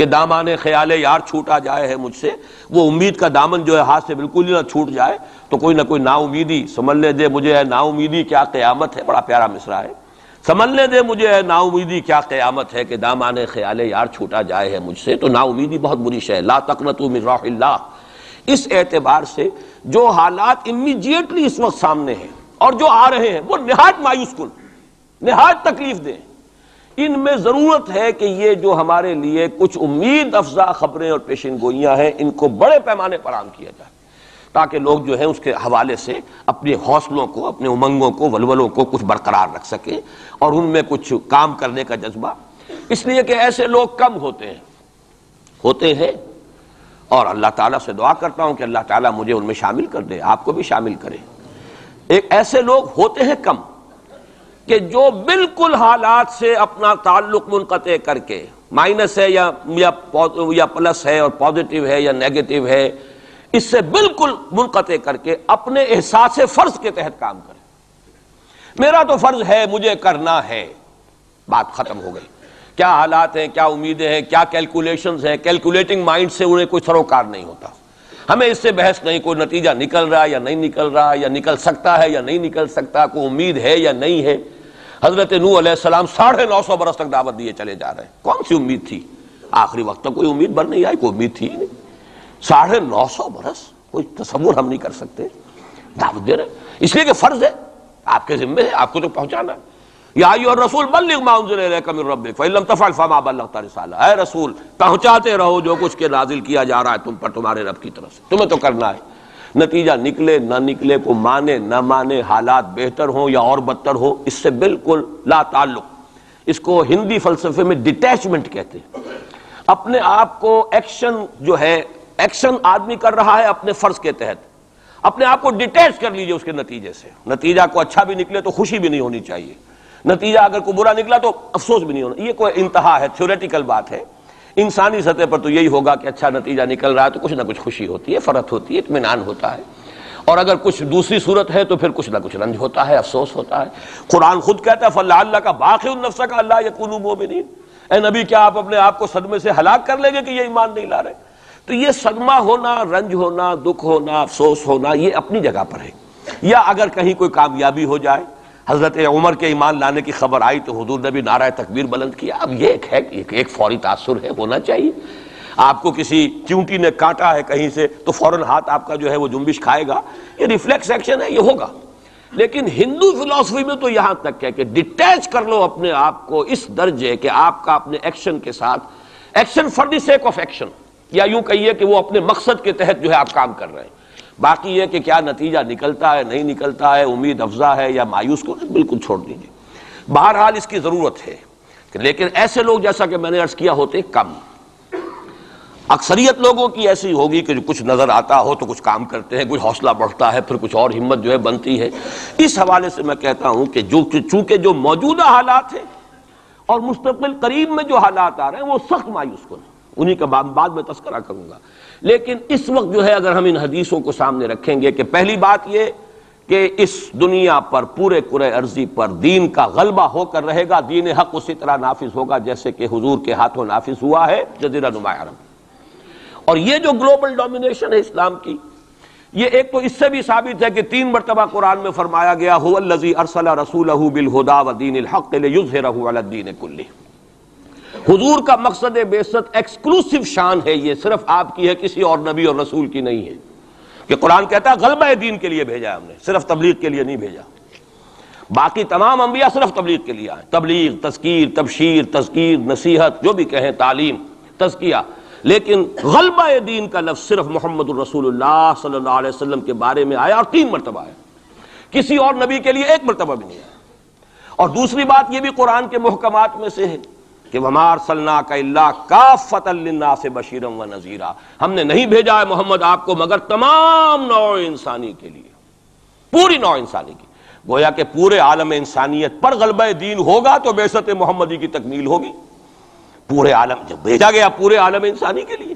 کہ دامان خیال یار چھوٹا جائے ہے مجھ سے، وہ امید کا دامن جو ہے ہاتھ سے بالکل ہی نہ چھوٹ جائے، تو کوئی نہ کوئی نا امیدی سنبھلنے دے مجھے، ہے نا امیدی کیا قیامت ہے، بڑا پیارا مصرع ہے، سنبھلنے دے مجھے ہے نا امیدی کیا قیامت ہے، کہ دامان خیال یار چھوٹا جائے ہے مجھ سے۔ تو نا امیدی بہت بری شے ہے، لا تقنطوا من رحمۃ اللہ۔ اس اعتبار سے جو حالات امیڈیٹلی اس وقت سامنے ہیں اور جو آ رہے ہیں وہ نہایت مایوس کن، نہایت تکلیف دہ، ان میں ضرورت ہے کہ یہ جو ہمارے لیے کچھ امید افزا خبریں اور پیشن گوئیاں ہیں ان کو بڑے پیمانے پر عام کیا جائے، تاکہ لوگ جو ہیں اس کے حوالے سے اپنے حوصلوں کو، اپنے امنگوں کو، ولولوں کو کچھ برقرار رکھ سکیں اور ان میں کچھ کام کرنے کا جذبہ، اس لیے کہ ایسے لوگ کم ہوتے ہیں اور اللہ تعالیٰ سے دعا کرتا ہوں کہ اللہ تعالیٰ مجھے ان میں شامل کر دے، آپ کو بھی شامل کرے۔ ایک ایسے لوگ ہوتے ہیں کم کہ جو بالکل حالات سے اپنا تعلق منقطع کر کے، مائنس ہے یا پلس ہے اور پازیٹیو ہے یا نیگیٹو ہے، اس سے بالکل منقطع کر کے اپنے احساس فرض کے تحت کام کرے۔ میرا تو فرض ہے، مجھے کرنا ہے، بات ختم ہو گئی۔ کیا حالات ہیں، کیا امیدیں ہیں، کیا کیلکولیشنز ہیں، کیلکولیٹنگ مائنڈ سے انہیں کوئی سروکار نہیں ہوتا، ہمیں اس سے بحث نہیں، کوئی نتیجہ نکل رہا ہے یا نہیں نکل رہا، یا نکل سکتا ہے یا نہیں نکل سکتا، کوئی امید ہے یا نہیں ہے۔ حضرت نوح علیہ السلام 950 برس تک دعوت دیے چلے جا رہے ہیں، کون سی امید تھی؟ آخری وقت تک کوئی امید بر نہیں آئی، کوئی امید تھی ہی نہیں۔ 950 برس، کوئی تصور ہم نہیں کر سکتے، دعوت دے رہے ہیں، اس لیے کہ فرض ہے، آپ کے ذمہ ہے، آپ کو تو پہنچانا ہے۔ یا ایھا الرسول بلغ ما انزل الیک من ربک فإن لم تفعل فما بلغت رسالہ، اے رسول پہنچاتے رہو جو کچھ کے نازل کیا جا رہا ہے تم پر تمہارے رب کی طرف سے، تمہیں تو کرنا ہے۔ نتیجہ نکلے نہ نکلے، کو مانے نہ مانے، حالات بہتر ہوں یا اور بدتر ہو، اس سے بالکل لا تعلق۔ اس کو ہندی فلسفے میں ڈیٹیچمنٹ کہتے ہیں۔ اپنے آپ کو ایکشن جو ہے، ایکشن آدمی کر رہا ہے اپنے فرض کے تحت، اپنے آپ کو ڈیٹیچ کر لیجئے اس کے نتیجے سے۔ نتیجہ کو اچھا بھی نکلے تو خوشی بھی نہیں ہونی چاہیے، نتیجہ اگر کوئی برا نکلا تو افسوس بھی نہیں ہونا۔ یہ کوئی انتہا ہے، تھیوریٹیکل بات ہے۔ انسانی سطح پر تو یہی ہوگا کہ اچھا نتیجہ نکل رہا ہے تو کچھ نہ کچھ خوشی ہوتی ہے، فرحت ہوتی ہے، اطمینان ہوتا ہے، اور اگر کچھ دوسری صورت ہے تو پھر کچھ نہ کچھ رنج ہوتا ہے، افسوس ہوتا ہے۔ قرآن خود کہتا ہے فَلَعَلَّكَ بَاخِعٌ نَفْسَكَ أَلَّا يَكُونُوا مُؤْمِنِينَ، اے نبی کیا آپ اپنے آپ کو صدمے سے ہلاک کر لیں گے کہ یہ ایمان نہیں لا رہے؟ تو یہ صدمہ ہونا، رنج ہونا، دکھ ہونا، افسوس ہونا، یہ اپنی جگہ پر ہے۔ یا اگر کہیں کوئی کامیابی ہو جائے، حضرت عمر کے ایمان لانے کی خبر آئی تو حضور نے بھی نعرہ تکبیر بلند کیا، اب یہ ایک فوری تاثر ہے، ہونا چاہیے۔ آپ کو کسی چیونٹی نے کاٹا ہے کہیں سے تو فوراً ہاتھ آپ کا جو ہے وہ جنبش کھائے گا، یہ ریفلیکس ایکشن ہے، یہ ہوگا۔ لیکن ہندو فلسفی میں تو یہاں تک ہے کہ ڈیٹیچ کر لو اپنے آپ کو اس درجے کہ آپ کا اپنے ایکشن کے ساتھ، action for the sake of action, یا یوں کہیے کہ وہ اپنے مقصد کے تحت جو ہے آپ کام کر رہے ہیں۔ باقی یہ کہ کیا نتیجہ نکلتا ہے نہیں نکلتا ہے، امید افزا ہے یا مایوس کو، بالکل چھوڑ دیجیے۔ بہرحال اس کی ضرورت ہے، لیکن ایسے لوگ جیسا کہ میں نے عرض کیا ہوتے کم۔ اکثریت لوگوں کی ایسی ہوگی کہ جو کچھ نظر آتا ہو تو کچھ کام کرتے ہیں، کچھ حوصلہ بڑھتا ہے، پھر کچھ اور ہمت جو ہے بنتی ہے۔ اس حوالے سے میں کہتا ہوں کہ چونکہ جو موجودہ حالات ہیں اور مستقبل قریب میں جو حالات آ رہے ہیں وہ سخت مایوس کن ہیں، انہی کا بعد میں تذکرہ کروں گا۔ لیکن اس وقت جو ہے اگر ہم ان حدیثوں کو سامنے رکھیں گے کہ پہلی بات یہ کہ اس دنیا پر، پورے کرۂ ارضی پر دین کا غلبہ ہو کر رہے گا، دین حق اسی طرح نافذ ہوگا جیسے کہ حضور کے ہاتھوں نافذ ہوا ہے جزیرہ نما عرب۔ اور یہ جو گلوبل ڈومینیشن ہے اسلام کی، یہ ایک تو اس سے بھی ثابت ہے کہ 3 مرتبہ قرآن میں فرمایا گیا هو الذی ارسل رسولہ بالہدی ودین الحق لیظہرہ علی الدین کلہ۔ حضور کا مقصد بعثت ایکسکلوسیو شان ہے، یہ صرف آپ کی ہے، کسی اور نبی اور رسول کی نہیں ہے۔ کہ قرآن کہتا ہے غلبہ دین کے لیے بھیجا ہم نے، صرف تبلیغ کے لیے نہیں بھیجا۔ باقی تمام انبیاء صرف تبلیغ کے لیے آئے، تبلیغ، تذکیر، تبشیر، تذکیر، نصیحت، جو بھی کہیں، تعلیم، تزکیہ۔ لیکن غلبہ دین کا لفظ صرف محمد الرسول اللہ صلی اللہ علیہ وسلم کے بارے میں آیا، اور 3 مرتبہ آیا، کسی اور نبی کے لیے 1 مرتبہ بھی نہیں آیا۔ اور دوسری بات یہ بھی قرآن کے محکمات میں سے ہے کہ وَمَا أَرْسَلْنَاكَ إِلَّا كَافَّةً لِلنَّاسِ بَشِيرًا وَنَذِيرًا، ہم نے نہیں بھیجا ہے محمد آپ کو مگر تمام نوع انسانی کے لیے، پوری نوع انسانی کی۔ گویا کہ پورے عالم انسانیت پر غلبہ دین ہوگا تو بعثت محمدی کی تکمیل ہوگی۔ پورے عالم جب بھیجا گیا پورے عالم انسانی کے لیے،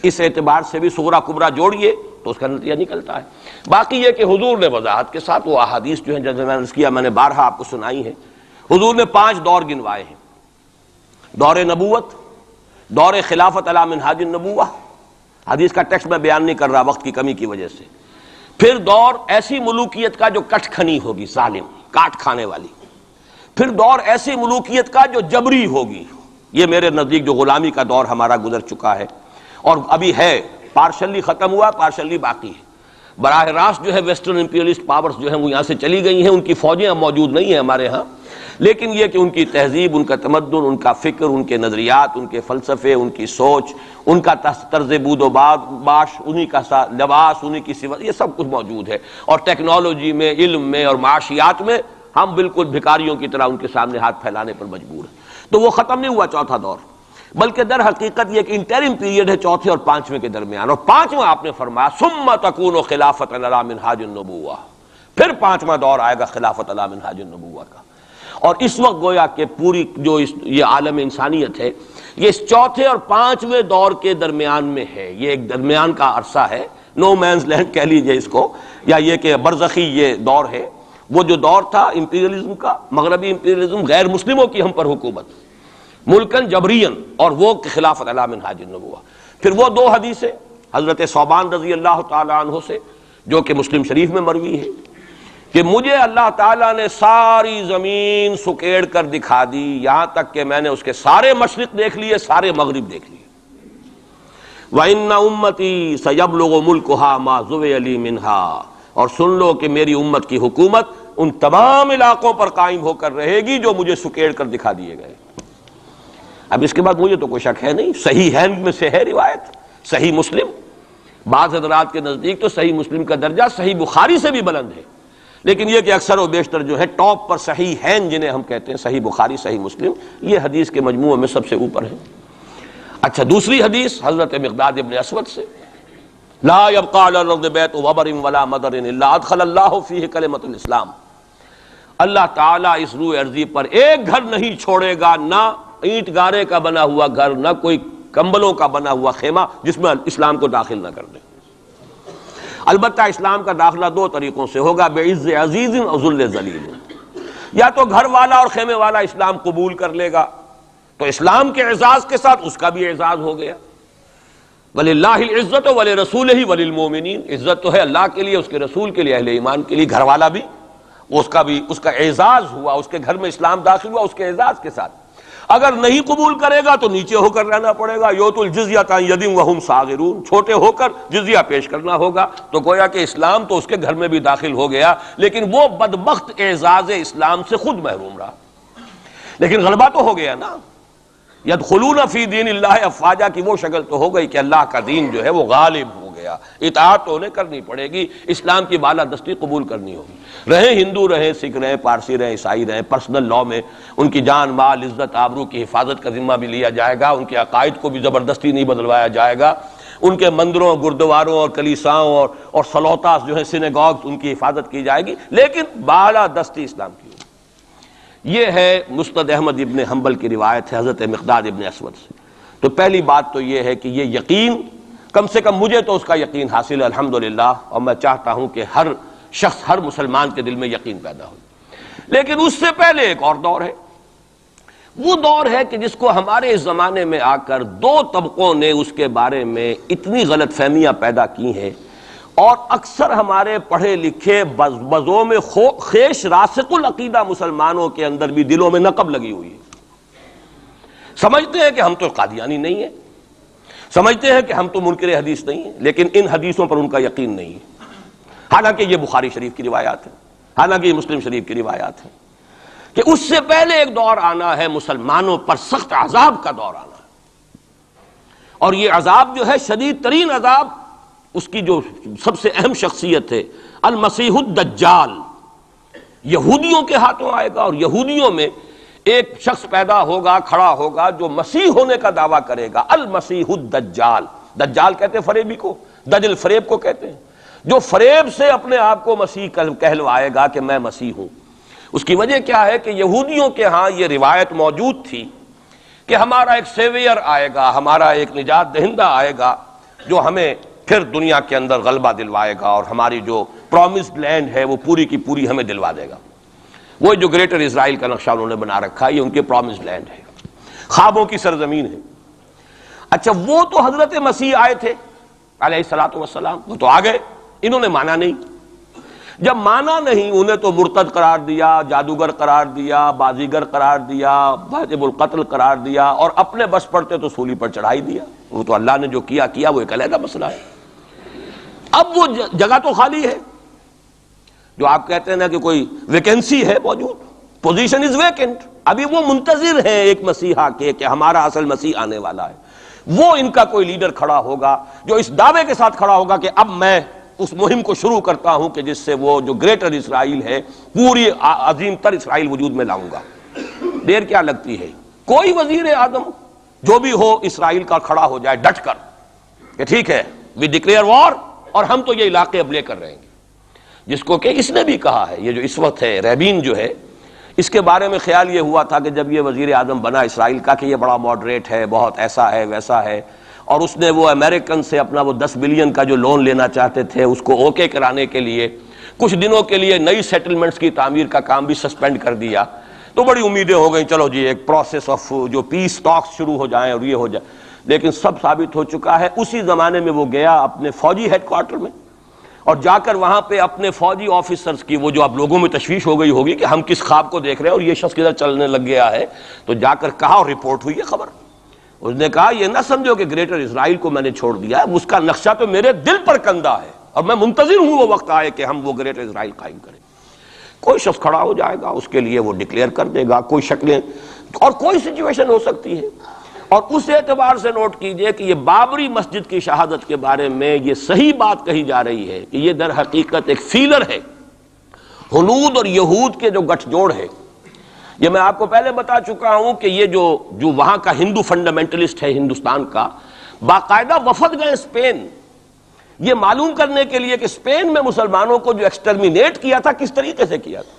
اس اعتبار سے بھی صغرا کبرا جوڑیے تو اس کا نتیجہ نکلتا ہے۔ باقی یہ کہ حضور نے وضاحت کے ساتھ وہ احادیث جو ہیں جیسے میں نے عرض کیا، میں نے بارہا آپ کو سنائی ہے، حضور نے 5 دور گنوائے ہیں: دور نبوت، دور خلافت علی منہاج النبوہ، حدیث کا ٹیکسٹ میں بیان نہیں کر رہا وقت کی کمی کی وجہ سے. پھر دور ایسی ملوکیت کا جو کٹ کھنی ہوگی، ظالم، کاٹ کھانے والی. پھر دور ایسی ملوکیت کا جو جبری ہوگی. یہ میرے نزدیک جو غلامی کا دور ہمارا گزر چکا ہے اور ابھی ہے، پارشلی ختم ہوا، پارشلی باقی ہے. براہ راست جو ہے ویسٹرن امپیریلسٹ پاورز جو ہیں وہ یہاں سے چلی گئی ہیں، ان کی فوجیں اب موجود نہیں ہیں ہمارے ہاں، لیکن یہ کہ ان کی تہذیب، ان کا تمدن، ان کا فکر، ان کے نظریات، ان کے فلسفے، ان کی سوچ، ان کا طرز بود و باش، انہی کا لباس، انہی کی صفت، یہ سب کچھ موجود ہے. اور ٹیکنالوجی میں، علم میں اور معاشیات میں ہم بالکل بھکاریوں کی طرح ان کے سامنے ہاتھ پھیلانے پر مجبور ہیں. تو وہ ختم نہیں ہوا چوتھا دور، بلکہ در حقیقت یہ کہ انٹرم پیریڈ ہے چوتھے اور پانچویں کے درمیان. اور پانچواں آپ نے فرمایا ثم تکون خلافت علی منہاج النبوہ، پھر پانچواں دور آئے گا خلافت علی منہاج النبوہ کا. اور اس وقت گویا کہ پوری جو یہ عالم انسانیت ہے یہ اس چوتھے اور پانچویں دور کے درمیان میں ہے. یہ ایک درمیان کا عرصہ ہے، نو مینز لینڈ کہہ لیجئے اس کو، یا یہ کہ برزخی یہ دور ہے. وہ جو دور تھا امپیریلزم کا، مغربی امپیریلزم، غیر مسلموں کی ہم پر حکومت، ملکن جبرین، اور وہ خلافت علی منہاج النبوہ. پھر وہ دو حدیثیں حضرت ثوبان رضی اللہ تعالی عنہ سے جو کہ مسلم شریف میں مروی ہے کہ مجھے اللہ تعالیٰ نے ساری زمین سکیڑ کر دکھا دی، یہاں تک کہ میں نے اس کے سارے مشرق دیکھ لیے، سارے مغرب دیکھ لیے. وَإِنَّ أُمَّتِي سَيَبْلُغُ مُلْكُهَا مَا زُوِيَ لِي مِنْهَا، اور سن لو کہ میری امت کی حکومت ان تمام علاقوں پر قائم ہو کر رہے گی جو مجھے سکیڑ کر دکھا دیے گئے. اب اس کے بعد مجھے تو کوئی شک ہے نہیں، صحیح ہے میں سے ہے روایت، صحیح مسلم. بعض حضرات کے نزدیک تو صحیح مسلم کا درجہ صحیح بخاری سے بھی بلند ہے، لیکن یہ کہ اکثر و بیشتر جو ہے ٹاپ پر صحیح ہیں جنہیں ہم کہتے ہیں صحیح بخاری، صحیح مسلم، یہ حدیث کے مجموعے میں سب سے اوپر ہے. اچھا، دوسری حدیث حضرت مقداد ابن اسود سے، لا يبقى على الارض بیت وبر ولا مدر الا ادخل اللہ فیہ کلمۃ الاسلام. اللہ تعالیٰ اس روئے ارضی پر ایک گھر نہیں چھوڑے گا، نہ اینٹ گارے کا بنا ہوا گھر، نہ کوئی کمبلوں کا بنا ہوا خیمہ جس میں اسلام کو داخل نہ کر دیں. البتہ اسلام کا داخلہ دو طریقوں سے ہوگا، بعز عزیز اور ذل ذلیل. یا تو گھر والا اور خیمے والا اسلام قبول کر لے گا تو اسلام کے اعزاز کے ساتھ اس کا بھی اعزاز ہو گیا. وَلِلَّهِ الْعِزَّةُ وَلِرَسُولِهِ وَلِلْمُؤْمِنِينَ، عزت تو ہے اللہ کے لیے، اس کے رسول کے لیے، اہل ایمان کے لیے. گھر والا بھی اس کا اعزاز ہوا، اس کے گھر میں اسلام داخل ہوا اس کے اعزاز کے ساتھ. اگر نہیں قبول کرے گا تو نیچے ہو کر رہنا پڑے گا. یؤتُوا الْجِزْیَۃَ عَنْ یَدٍ وَهُمْ صَاغِرُونَ، چھوٹے ہو کر جزیہ پیش کرنا ہوگا. تو گویا کہ اسلام تو اس کے گھر میں بھی داخل ہو گیا، لیکن وہ بدبخت اعزاز اسلام سے خود محروم رہا. لیکن غلبہ تو ہو گیا نا. یدخلون فی دین اللہ افواجا کی وہ شکل تو ہو گئی کہ اللہ کا دین جو ہے وہ غالب ہو گیا. اطاعت تو انہیں کرنی پڑے گی، اسلام کی بالادستی قبول کرنی ہوگی. رہیں ہندو، رہیں سکھ، رہیں پارسی، رہیں عیسائی، رہیں پرسنل لاء میں ان کی جان، مال، عزت، آبرو کی حفاظت کا ذمہ بھی لیا جائے گا. ان کے عقائد کو بھی زبردستی نہیں بدلوایا جائے گا. ان کے مندروں، گردواروں اور کلیساؤں اور سلوتاس جو ہیں سینیگاگز، ان کی حفاظت کی جائے گی، لیکن بالادستی اسلام کی. یہ ہے مسند احمد ابن حنبل کی روایت ہے حضرت مقداد ابن اسود سے. تو پہلی بات تو یہ ہے کہ یہ یقین، کم سے کم مجھے تو اس کا یقین حاصل ہے الحمدللہ، اور میں چاہتا ہوں کہ ہر شخص، ہر مسلمان کے دل میں یقین پیدا ہو. لیکن اس سے پہلے ایک اور دور ہے. وہ دور ہے کہ جس کو ہمارے اس زمانے میں آ کر دو طبقوں نے اس کے بارے میں اتنی غلط فہمیاں پیدا کی ہیں، اور اکثر ہمارے پڑھے لکھے بزوں میں خیش راسخ العقیدہ مسلمانوں کے اندر بھی دلوں میں نقب لگی ہوئی ہے. سمجھتے ہیں کہ ہم تو قادیانی نہیں ہیں، سمجھتے ہیں کہ ہم تو منکر حدیث نہیں ہیں، لیکن ان حدیثوں پر ان کا یقین نہیں ہے. حالانکہ یہ بخاری شریف کی روایات ہیں، حالانکہ یہ مسلم شریف کی روایات ہیں کہ اس سے پہلے ایک دور آنا ہے، مسلمانوں پر سخت عذاب کا دور آنا ہے. اور یہ عذاب جو ہے شدید ترین عذاب، اس کی جو سب سے اہم شخصیت ہے المسیح الدجال، یہودیوں کے ہاتھوں آئے گا. اور یہودیوں میں ایک شخص پیدا ہوگا، کھڑا ہوگا، جو مسیح ہونے کا دعویٰ کرے گا. المسیح الدجال، دجال کہتے ہیں فریبی کو، دجل فریب کو کہتے ہیں، جو فریب سے اپنے آپ کو مسیح کہلوائے گا کہ میں مسیح ہوں. اس کی وجہ کیا ہے کہ یہودیوں کے ہاں یہ روایت موجود تھی کہ ہمارا ایک سیویئر آئے گا، ہمارا ایک نجات دہندہ آئے گا جو ہمیں پھر دنیا کے اندر غلبہ دلوائے گا، اور ہماری جو پرومسڈ لینڈ ہے وہ پوری کی پوری ہمیں دلوا دے گا. وہ جو گریٹر اسرائیل کا نقشہ انہوں نے بنا رکھا ہے، یہ ان کے پرومسڈ لینڈ ہے، خوابوں کی سرزمین ہے. اچھا وہ تو حضرت مسیح آئے تھے علیہ الصلوۃ والسلام، وہ تو آ گئے، انہوں نے مانا نہیں۔ جب مانا نہیں، انہیں تو مرتد قرار دیا، جادوگر قرار دیا، بازیگر قرار دیا، واجب القتل قرار دیا، اور اپنے بس پڑتے تو سولی پر چڑھائی دیا۔ وہ تو اللہ نے جو کیا وہ ایک علیحدہ مسئلہ ہے۔ اب وہ جگہ تو خالی ہے، جو آپ کہتے ہیں نا کہ کوئی ویکینسی ہے موجود، پوزیشن از ویکنٹ، ابھی وہ منتظر ہیں ایک مسیحا کے کہ ہمارا اصل مسیح آنے والا ہے۔ وہ ان کا کوئی لیڈر کھڑا ہوگا جو اس دعوے کے ساتھ کھڑا ہوگا کہ اب میں اس مہم کو شروع کرتا ہوں کہ جس سے وہ جو گریٹر اسرائیل ہے، پوری عظیم تر اسرائیل وجود میں لاؤں گا۔ دیر کیا لگتی ہے؟ کوئی وزیر اعظم جو بھی ہو اسرائیل کا کھڑا ہو جائے ڈٹ کر کہ ٹھیک ہے وی ڈکلیئر وار، اور ہم تو یہ علاقے اب لے کر رہیں گے، جس کو کہ اس نے بھی کہا ہے۔ یہ جو اس وقت ہے ریبین جو ہے، اس کے بارے میں خیال یہ ہوا تھا کہ جب یہ وزیر اعظم بنا اسرائیل کا کہ یہ بڑا ماڈریٹ ہے، بہت ایسا ہے ویسا ہے، اور اس نے وہ امریکن سے اپنا وہ 10 بلین کا جو لون لینا چاہتے تھے اس کو اوکے کرانے کے لیے کچھ دنوں کے لیے نئی سیٹلمنٹس کی تعمیر کا کام بھی سسپینڈ کر دیا، تو بڑی امیدیں ہو گئیں چلو جی ایک پروسیس آف جو پیس ٹاکس شروع ہو جائیں اور یہ ہو جائے۔ لیکن سب ثابت ہو چکا ہے۔ اسی زمانے میں وہ گیا اپنے فوجی ہیڈ کوارٹر میں، اور جا کر وہاں پہ اپنے فوجی آفیسرز کی وہ جو اب لوگوں میں تشویش ہو گئی ہوگی کہ ہم کس خواب کو دیکھ رہے ہیں اور یہ شخص کدھر چلنے لگ گیا ہے، تو جا کر کہا اور رپورٹ ہوئی ہے خبر۔ اس نے کہا یہ نہ سمجھو کہ گریٹر اسرائیل کو میں نے چھوڑ دیا ہے، اس کا نقشہ تو میرے دل پر کندہ ہے، اور میں منتظر ہوں وہ وقت آئے کہ ہم وہ گریٹر اسرائیل قائم کریں۔ کوئی شخص کھڑا ہو جائے گا، اس کے لیے وہ ڈکلیئر کر دے گا، کوئی شکلیں اور کوئی سچویشن ہو سکتی ہے۔ اور اس اعتبار سے نوٹ کیجئے کہ یہ بابری مسجد کی شہادت کے بارے میں یہ صحیح بات کہی جا رہی ہے کہ یہ در حقیقت ایک فیلر ہے، ہنود اور یہود کے جو گٹھ جوڑ ہے۔ یہ میں آپ کو پہلے بتا چکا ہوں کہ یہ جو وہاں کا ہندو فنڈامنٹلسٹ ہے ہندوستان کا، باقاعدہ وفد گئے اسپین، یہ معلوم کرنے کے لیے کہ اسپین میں مسلمانوں کو جو ایکسٹرمینیٹ کیا تھا کس طریقے سے کیا تھا۔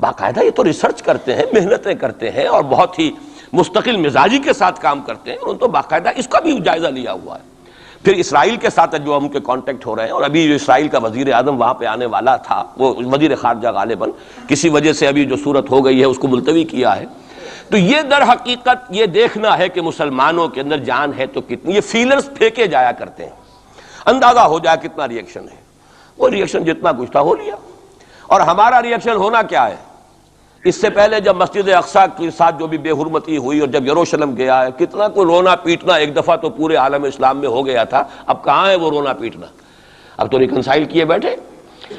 باقاعدہ یہ تو ریسرچ کرتے ہیں، محنتیں کرتے ہیں، اور بہت ہی مستقل مزاجی کے ساتھ کام کرتے ہیں، انہوں نے تو باقاعدہ اس کا بھی جائزہ لیا ہوا ہے۔ پھر اسرائیل کے ساتھ جو ہم کے کانٹیکٹ ہو رہے ہیں، اور ابھی جو اسرائیل کا وزیر اعظم وہاں پہ آنے والا تھا، وہ وزیر خارجہ غالباً کسی وجہ سے ابھی جو صورت ہو گئی ہے اس کو ملتوی کیا ہے، تو یہ در حقیقت یہ دیکھنا ہے کہ مسلمانوں کے اندر جان ہے تو کتنی۔ یہ فیلرز پھینکے جایا کرتے ہیں، اندازہ ہو جائے کتنا ری ایکشن ہے۔ وہ ری ایکشن جتنا کچھ تھا ہو لیا، اور ہمارا ری ایکشن ہونا کیا ہے؟ اس سے پہلے جب مسجد اقصیٰ کے ساتھ جو بھی بے حرمتی ہوئی اور جب یروشلم گیا ہے، کتنا کوئی رونا پیٹنا ایک دفعہ تو پورے عالم اسلام میں ہو گیا تھا۔ اب کہاں ہے وہ رونا پیٹنا؟ اب تو ریکنسائل کیے بیٹھے،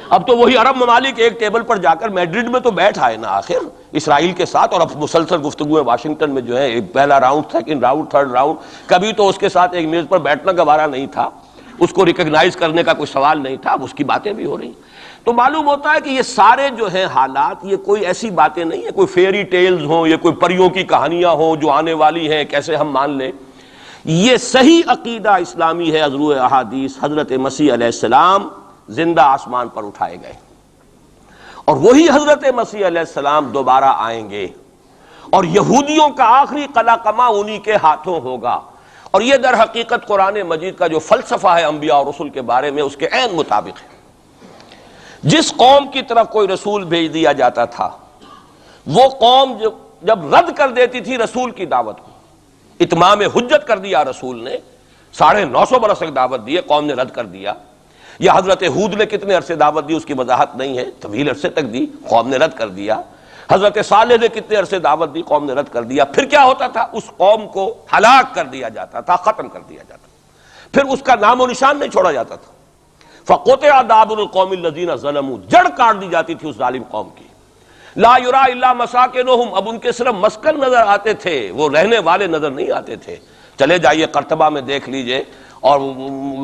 اب تو وہی عرب ممالک ایک ٹیبل پر جا کر میڈرڈ میں تو بیٹھ آئے نا آخر اسرائیل کے ساتھ، اور اب مسلسل گفتگویں واشنگٹن میں جو ہے، پہلا round, second round, third round, کبھی تو اس کے ساتھ ایک میز پر بیٹھنا گوارا نہیں تھا، اس کو ریکگنائز کرنے کا کوئی سوال نہیں تھا، اب اس کی باتیں بھی ہو رہی ہیں۔ تو معلوم ہوتا ہے کہ یہ سارے جو ہیں حالات، یہ کوئی ایسی باتیں نہیں ہیں، کوئی فیری ٹیلز ہوں، یہ کوئی پریوں کی کہانیاں ہوں جو آنے والی ہیں کیسے ہم مان لیں۔ یہ صحیح عقیدہ اسلامی ہے، ازروع احادیث حضرت مسیح علیہ السلام زندہ آسمان پر اٹھائے گئے، اور وہی حضرت مسیح علیہ السلام دوبارہ آئیں گے، اور یہودیوں کا آخری قلع قمع انہی کے ہاتھوں ہوگا۔ اور یہ در حقیقت قرآن مجید کا جو فلسفہ ہے انبیاء اور رسل کے بارے میں، اس کے عین مطابق ہے۔ جس قوم کی طرف کوئی رسول بھیج دیا جاتا تھا، وہ قوم جب رد کر دیتی تھی رسول کی دعوت کو، اتمام حجت کر دیا رسول نے، 950 برس تک دعوت دی، قوم نے رد کر دیا۔ یا حضرت ہود نے کتنے عرصے دعوت دی اس کی وضاحت نہیں ہے، طویل عرصے تک دی، قوم نے رد کر دیا۔ حضرت صالح نے کتنے عرصے دعوت دی، قوم نے رد کر دیا۔ پھر کیا ہوتا تھا؟ اس قوم کو ہلاک کر دیا جاتا تھا، ختم کر دیا جاتا تھا، پھر اس کا نام و نشان نہیں چھوڑا جاتا تھا۔ فَقُطِعَ دَابِرُ الْقَوْمِ الَّذِينَ ظَلَمُوا، جڑ کاٹ دی جاتی تھی اس ظالم قوم کی۔ لا یرا الا مساکنہم، اب ان کے صرف مسکن نظر آتے تھے، وہ رہنے والے نظر نہیں آتے تھے۔ چلے جائیے قرطبہ میں دیکھ لیجئے، اور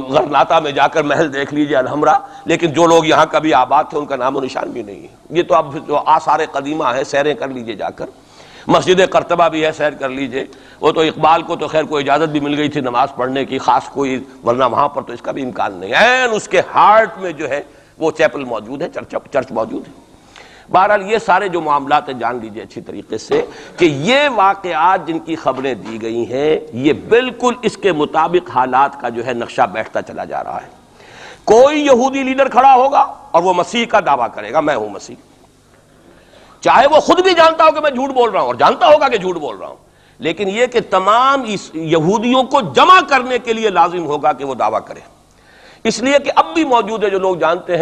غرناطہ میں جا کر محل دیکھ لیجئے الحمرا، لیکن جو لوگ یہاں کبھی آباد تھے ان کا نام و نشان بھی نہیں ہے۔ یہ تو اب جو آثار قدیمہ ہیں، سیریں کر لیجئے جا کر، مسجد قرطبہ بھی ہے، سیر کر لیجئے۔ وہ تو اقبال کو تو خیر کوئی اجازت بھی مل گئی تھی نماز پڑھنے کی خاص کوئی، ورنہ وہاں پر تو اس کا بھی امکان نہیں ہے۔ اس کے ہارٹ میں جو ہے وہ چیپل موجود ہے، چرچ موجود ہے۔ بہرحال یہ سارے جو معاملات ہیں جان لیجئے اچھی طریقے سے کہ یہ واقعات جن کی خبریں دی گئی ہیں، یہ بالکل اس کے مطابق حالات کا جو ہے نقشہ بیٹھتا چلا جا رہا ہے۔ کوئی یہودی لیڈر کھڑا ہوگا اور وہ مسیح کا دعویٰ کرے گا، میں ہوں مسیح، چاہے وہ خود بھی جانتا ہو کہ میں جھوٹ بول رہا ہوں، اور جانتا ہوگا کہ جھوٹ بول رہا ہوں، لیکن یہ کہ تمام اس یہودیوں کو جمع کرنے کے لیے لازم ہوگا کہ وہ دعویٰ کریں. اس لیے کہ اب بھی موجود ہے جو لوگ جانتے ہیں